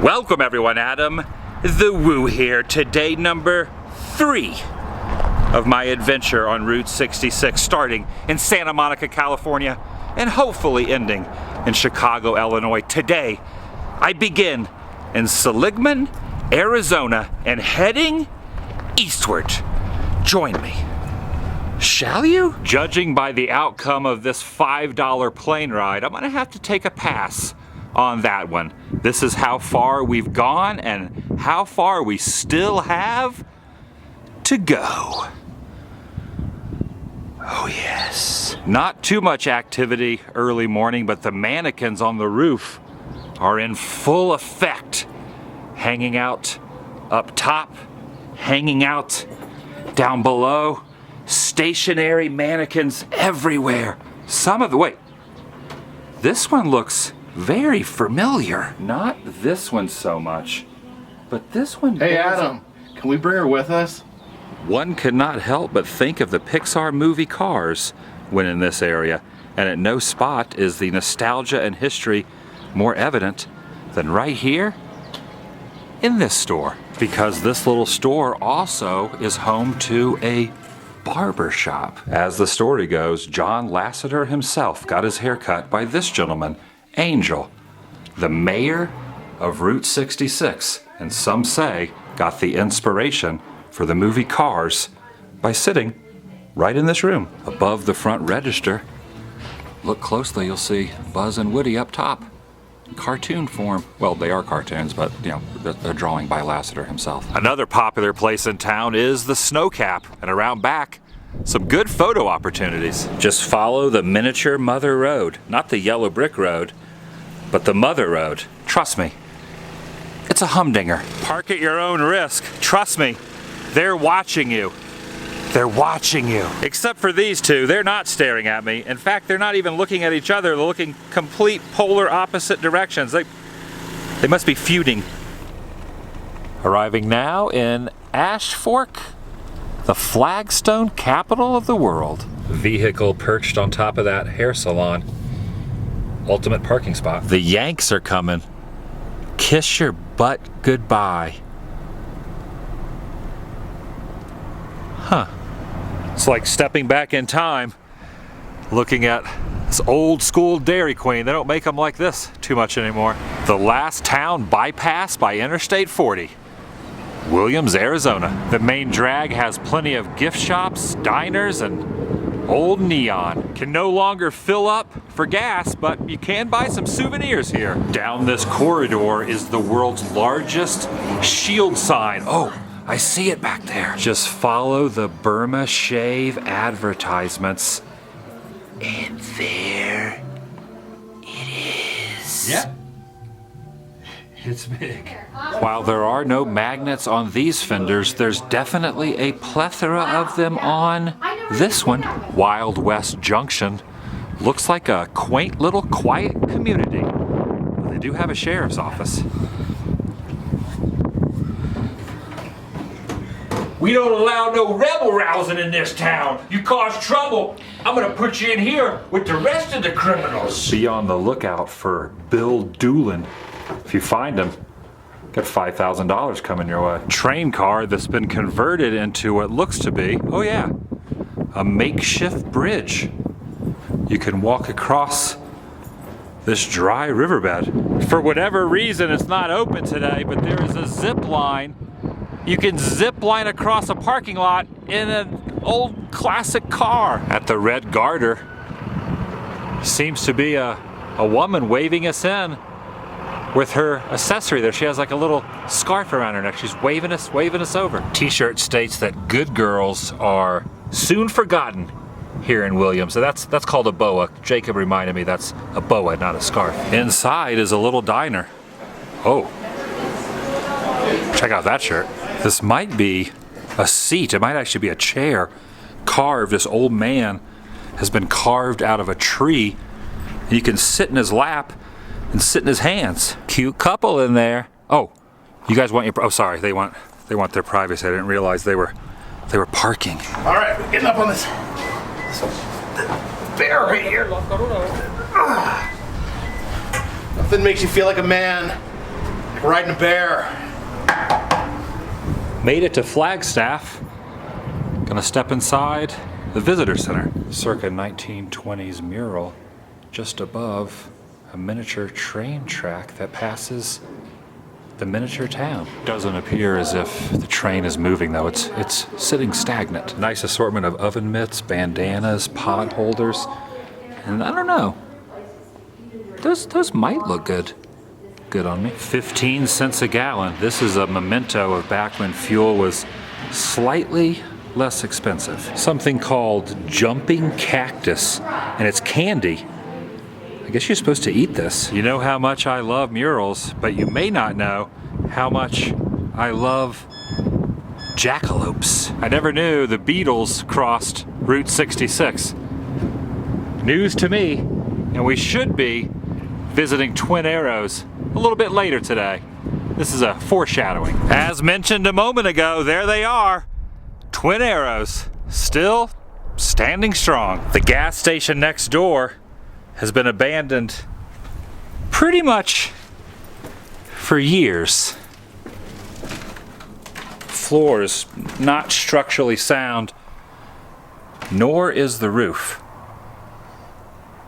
Welcome everyone, Adam the Woo here. Today number 3 of my adventure on Route 66, starting in Santa Monica, California, and hopefully ending in Chicago, Illinois. Today, I begin in Seligman, Arizona, and heading eastward. Join me. Shall you? Judging by the outcome of this $5 plane ride, I'm gonna have to take a pass on that one. This is how far we've gone and how far we still have to go. Oh yes. Not too much activity early morning, but the mannequins on the roof are in full effect. Hanging out up top, hanging out down below, stationary mannequins everywhere. Wait, this one looks very familiar. Not this one so much, but this one. Hey Adam, can we bring her with us? One could not help but think of the Pixar movie Cars when in this area, and at no spot is the nostalgia and history more evident than right here in this store. Because this little store also is home to a barber shop. As the story goes, John Lasseter himself got his hair cut by this gentleman, Angel, the mayor of Route 66, and some say got the inspiration for the movie Cars by sitting right in this room. Above the front register, look closely, you'll see Buzz and Woody up top. Cartoon form. Well, they are cartoons, but you know, a drawing by Lasseter himself. Another popular place in town is the Snow Cap, and around back, some good photo opportunities. Just follow the miniature Mother Road, not the yellow brick road, but the Mother Road. Trust me, it's a humdinger. Park at your own risk. Trust me, they're watching you. They're watching you. Except for these two, they're not staring at me. In fact, they're not even looking at each other. They're looking complete polar opposite directions. They must be feuding. Arriving now in Ash Fork, the flagstone capital of the world. Vehicle perched on top of that hair salon. Ultimate parking spot. The Yanks are coming. Kiss your butt goodbye. Huh. It's like stepping back in time, looking at this old school Dairy Queen. They don't make them like this too much anymore. The last town bypassed by Interstate 40. Williams, Arizona. The main drag has plenty of gift shops, diners, and old neon. Can no longer fill up for gas, but you can buy some souvenirs here. Down this corridor is the world's largest shield sign. Oh, I see it back there. Just follow the Burma Shave advertisements. And there it is. Yeah. It's big. While there are no magnets on these fenders, there's definitely a plethora of them on this one. Wild West Junction looks like a quaint little quiet community. But they do have a sheriff's office. We don't allow no rebel rousing in this town. You cause trouble, I'm gonna put you in here with the rest of the criminals. Be on the lookout for Bill Doolin. If you find him, got $5,000 coming your way. Train car that's been converted into what looks to be, oh yeah, a makeshift bridge. You can walk across this dry riverbed. For whatever reason, it's not open today, but there is a zip line. You can zip line across a parking lot in an old classic car. At the Red Garter, seems to be a woman waving us in with her accessory there. She has like a little scarf around her neck. She's waving us over. T-shirt states that good girls are soon forgotten here in Williams. So that's called a boa. Jacob reminded me that's a boa, not a scarf. Inside is a little diner. Oh, check out that shirt. This might be a seat. It might actually be a chair carved. This old man has been carved out of a tree. You can sit in his lap and sit in his hands. Cute couple in there. Oh, you guys want your, oh sorry, they want their privacy. I didn't realize they were parking. All right, we're getting up on this bear right here. Nothing makes you feel like a man We're riding a bear. Made it to Flagstaff. Gonna step inside the visitor center. Circa 1920s mural just above a miniature train track that passes the miniature town. Doesn't appear as if the train is moving though. It's sitting stagnant. Nice assortment of oven mitts, bandanas, pod holders, and I don't know. Those might look good on me. 15 cents a gallon. This is a memento of back when fuel was slightly less expensive. Something called Jumping Cactus, and it's candy. I guess you're supposed to eat this. You know how much I love murals, but you may not know how much I love jackalopes. I never knew the Beatles crossed Route 66. News to me, and we should be visiting Twin Arrows a little bit later today. This is a foreshadowing. As mentioned a moment ago, there they are. Twin Arrows, still standing strong. The gas station next door has been abandoned pretty much for years. Floor is not structurally sound, nor is the roof.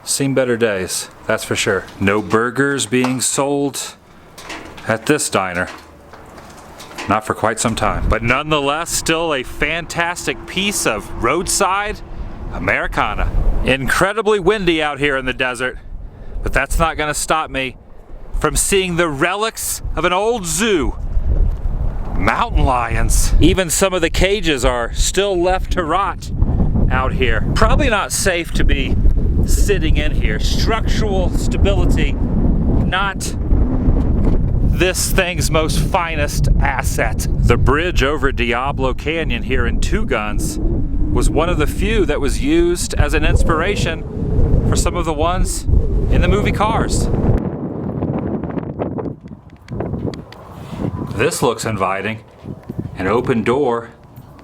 Seen better days, that's for sure. No burgers being sold at this diner. Not for quite some time. But nonetheless, still a fantastic piece of roadside Americana. Incredibly windy out here in the desert, but that's not gonna stop me from seeing the relics of an old zoo. Mountain lions. Even some of the cages are still left to rot out here. Probably not safe to be sitting in here. Structural stability, not this thing's most finest asset. The bridge over Diablo Canyon here in Two Guns was one of the few that was used as an inspiration for some of the ones in the movie Cars. This looks inviting. An open door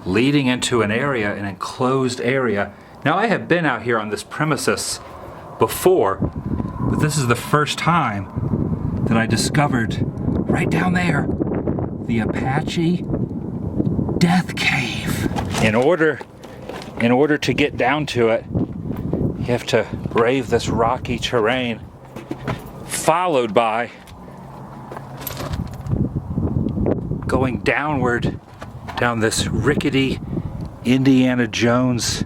leading into an enclosed area. Now, I have been out here on this premises before, but this is the first time that I discovered right down there the Apache Death Cave. In order to get down to it, you have to brave this rocky terrain, followed by going downward down this rickety Indiana Jones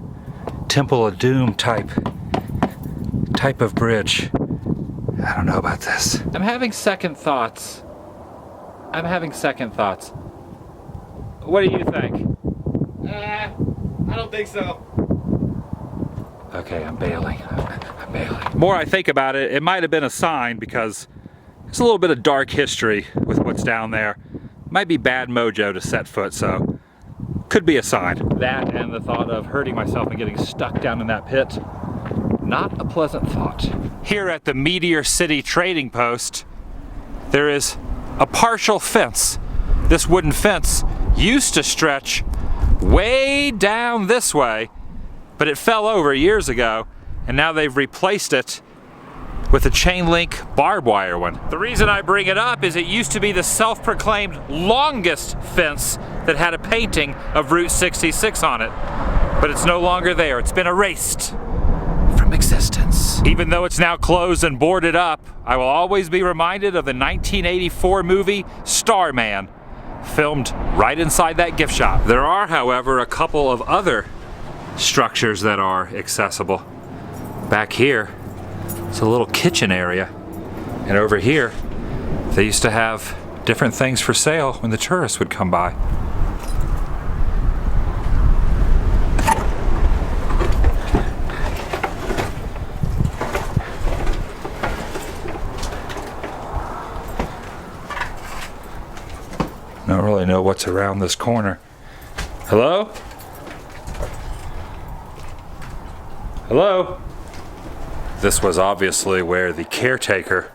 Temple of Doom type of bridge. I don't know about this. I'm having second thoughts. What do you think? I don't think so. Okay, I'm bailing. The more I think about it, it might have been a sign because there's a little bit of dark history with what's down there. Might be bad mojo to set foot, so could be a sign. That and the thought of hurting myself and getting stuck down in that pit, not a pleasant thought. Here at the Meteor City Trading Post, there is a partial fence. This wooden fence used to stretch way down this way, but it fell over years ago, and now they've replaced it with a chain link barbed wire one. The reason I bring it up is it used to be the self-proclaimed longest fence that had a painting of Route 66 on it, but it's no longer there. It's been erased from existence. Even though it's now closed and boarded up, I will always be reminded of the 1984 movie Starman, filmed right inside that gift shop. There are, however, a couple of other structures that are accessible. Back here, it's a little kitchen area, and over here, they used to have different things for sale when the tourists would come by. Don't really know what's around this corner. Hello? Hello? This was obviously where the caretaker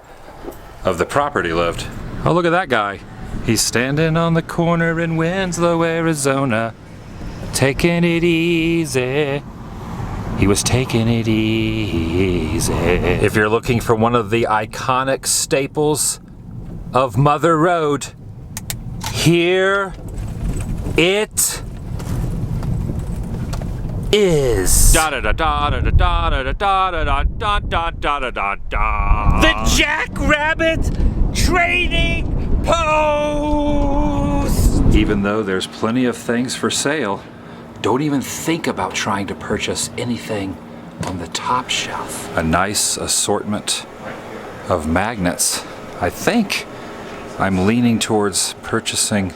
of the property lived. Oh, look at that guy. He's standing on the corner in Winslow, Arizona, taking it easy. He was taking it easy. If you're looking for one of the iconic staples of Mother Road. Here it is. The Jackrabbit Trading Post! Even though there's plenty of things for sale, don't even think about trying to purchase anything on the top shelf. A nice assortment of magnets. I think I'm leaning towards purchasing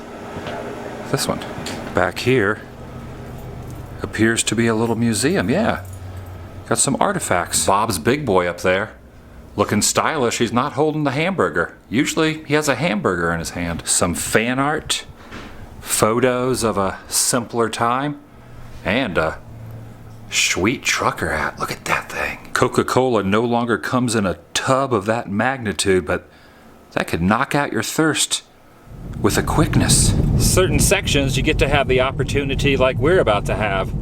this one. Back here appears to be a little museum, yeah. Got some artifacts. Bob's big boy up there, looking stylish. He's not holding the hamburger. Usually he has a hamburger in his hand. Some fan art, photos of a simpler time, and a sweet trucker hat. Look at that thing. Coca-Cola no longer comes in a tub of that magnitude, but that could knock out your thirst with a quickness. Certain sections you get to have the opportunity like we're about to have.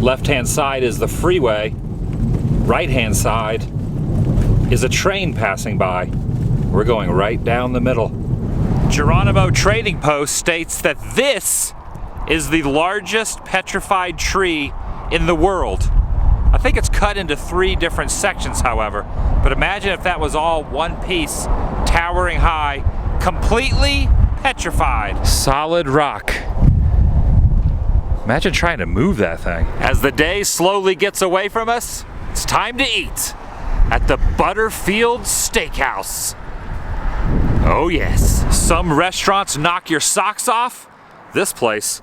Left-hand side is the freeway. Right-hand side is a train passing by. We're going right down the middle. Geronimo Trading Post states that this is the largest petrified tree in the world. I think it's cut into 3 different sections, however. But imagine if that was all one piece, towering high, completely petrified. Solid rock. Imagine trying to move that thing. As the day slowly gets away from us, it's time to eat at the Butterfield Steakhouse. Oh yes. Some restaurants knock your socks off. This place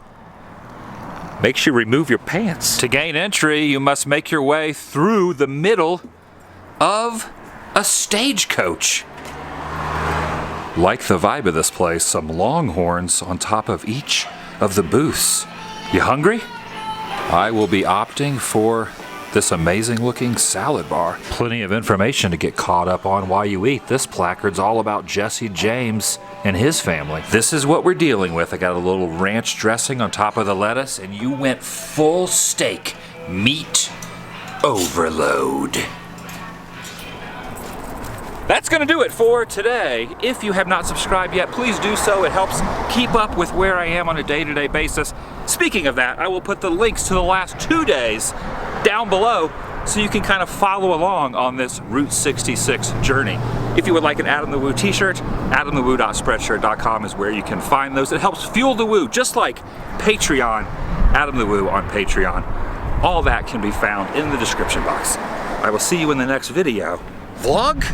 makes you remove your pants. To gain entry, you must make your way through the middle of a stagecoach. Like the vibe of this place, some longhorns on top of each of the booths. You hungry? I will be opting for this amazing looking salad bar. Plenty of information to get caught up on while you eat. This placard's all about Jesse James and his family. This is what we're dealing with. I got a little ranch dressing on top of the lettuce, and you went full steak, meat overload. That's gonna do it for today. If you have not subscribed yet, please do so. It helps keep up with where I am on a day-to-day basis. Speaking of that, I will put the links to the last 2 days down below so you can kind of follow along on this Route 66 journey. If you would like an Adam the Woo t-shirt, adamthewoo.spreadshirt.com is where you can find those. It helps fuel the woo, just like Patreon, Adam the Woo on Patreon. All that can be found in the description box. I will see you in the next video. Vlog?